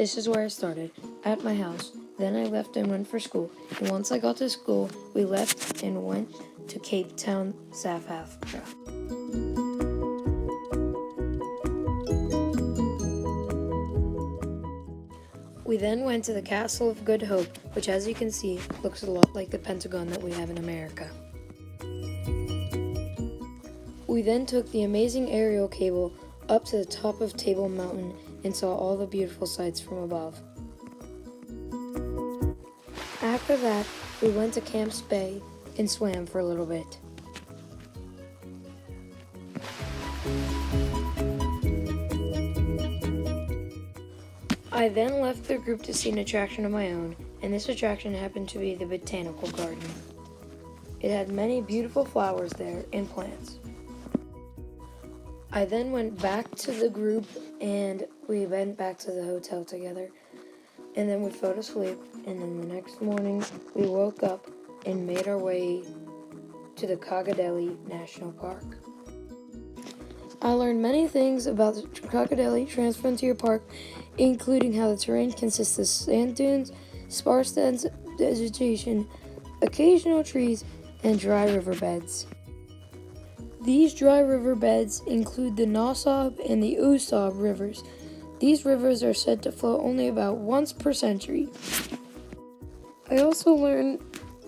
This is where I started, at my house. Then I left and went for school. And once I got to school, we left and went to Cape Town, South Africa. We then went to the Castle of Good Hope, which, as you can see, looks a lot like the Pentagon that we have in America. We then took the amazing aerial cable up to the top of Table Mountain and saw all the beautiful sights from above. After that, we went to Camps Bay and swam for a little bit. I then left the group to see an attraction of my own, and this attraction happened to be the Botanical Garden. It had many beautiful flowers there and plants. I then went back to the group and we went back to the hotel together. And then we fell asleep, and then the next morning we woke up and made our way to the Goehring National Park. I learned many things about the Goehring Transfrontier Park, including how the terrain consists of sand dunes, sparse dense vegetation, occasional trees, and dry riverbeds. These dry riverbeds include the Nassau and the Usab rivers. These rivers are said to flow only about once per century. I also learned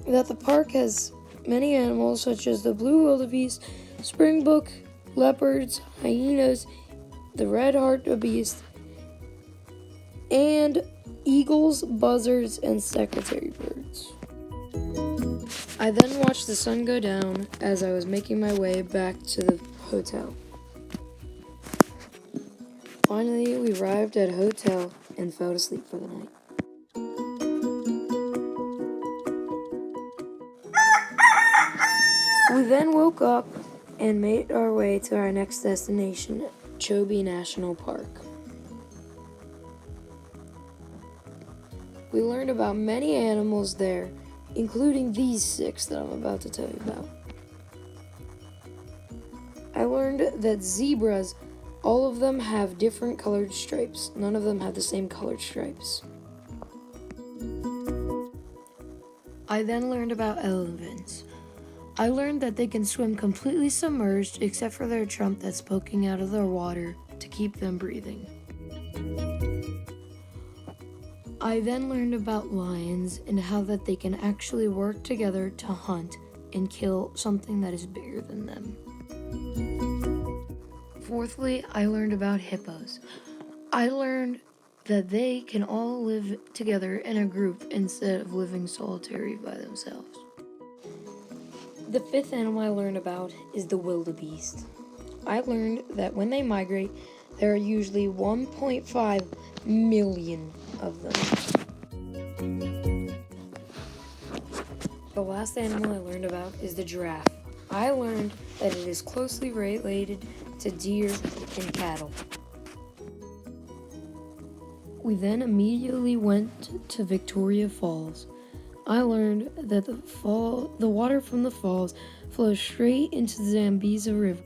that the park has many animals such as the blue wildebeest, springbok, leopards, hyenas, the red hartebeest, and eagles, buzzards, and secretary birds. I then watched the sun go down as I was making my way back to the hotel. Finally, we arrived at a hotel and fell asleep for the night. We then woke up and made our way to our next destination, Chobe National Park. We learned about many animals there, including these 6 that I'm about to tell you about. I learned that zebras, all of them have different colored stripes. None of them have the same colored stripes. I then learned about elephants. I learned that they can swim completely submerged except for their trunk that's poking out of their water to keep them breathing. I then learned about lions and how that they can actually work together to hunt and kill something that is bigger than them. Fourthly, I learned about hippos. I learned that they can all live together in a group instead of living solitary by themselves. The 5th animal I learned about is the wildebeest. I learned that when they migrate, there are usually 1.5 million of them. The last animal I learned about is the giraffe. I learned that it is closely related to deer and cattle. We then immediately went to Victoria Falls. I learned that the water from the falls flows straight into the Zambezi River.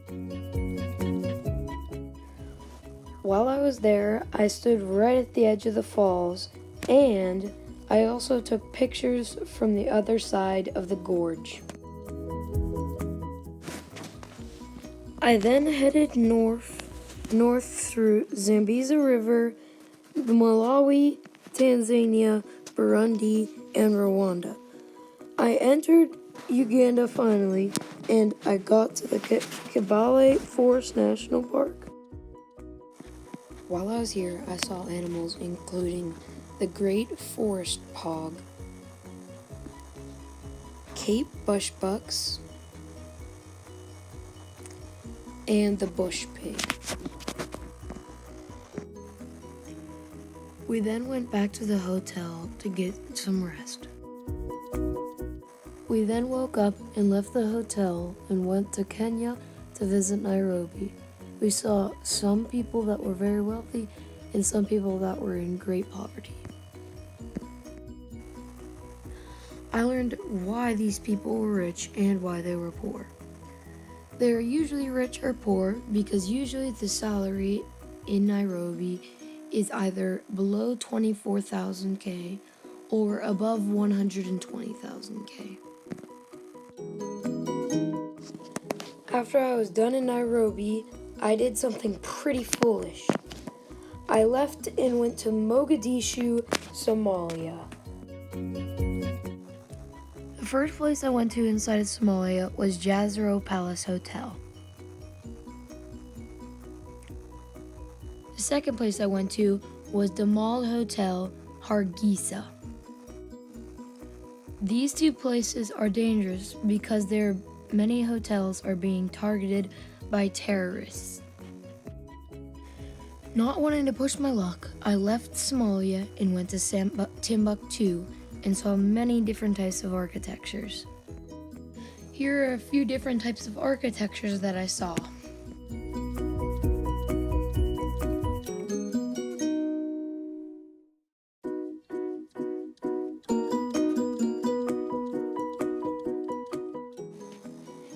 While I was there, I stood right at the edge of the falls, and I also took pictures from the other side of the gorge. I then headed north through Zambezi River, Malawi, Tanzania, Burundi, and Rwanda. I entered Uganda finally, and I got to the Kibale Forest National Park. While I was here, I saw animals including the great forest hog, Cape bushbucks, and the bush pig. We then went back to the hotel to get some rest. We then woke up and left the hotel and went to Kenya to visit Nairobi. We saw some people that were very wealthy and some people that were in great poverty. I learned why these people were rich and why they were poor. They are usually rich or poor because usually the salary in Nairobi is either below 24,000 K or above 120,000 K. After I was done in Nairobi, I did something pretty foolish. I left and went to Mogadishu, Somalia. The first place I went to inside of Somalia was Jazero Palace Hotel. The second place I went to was the Mall Hotel, Hargeisa. These two places are dangerous because many hotels are being targeted by terrorists. Not wanting to push my luck, I left Somalia and went to Timbuktu and saw many different types of architectures. Here are a few different types of architectures that I saw.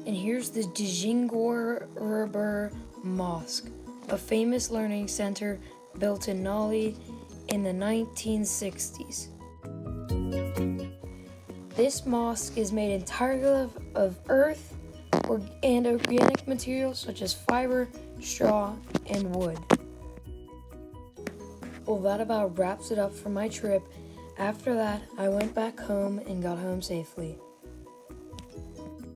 And here's the Djingor Mosque, a famous learning center built in Mali in the 1960s. This mosque is made entirely of earth and organic materials such as fiber, straw, and wood. Well, that about wraps it up for my trip. After that, I went back home and got home safely.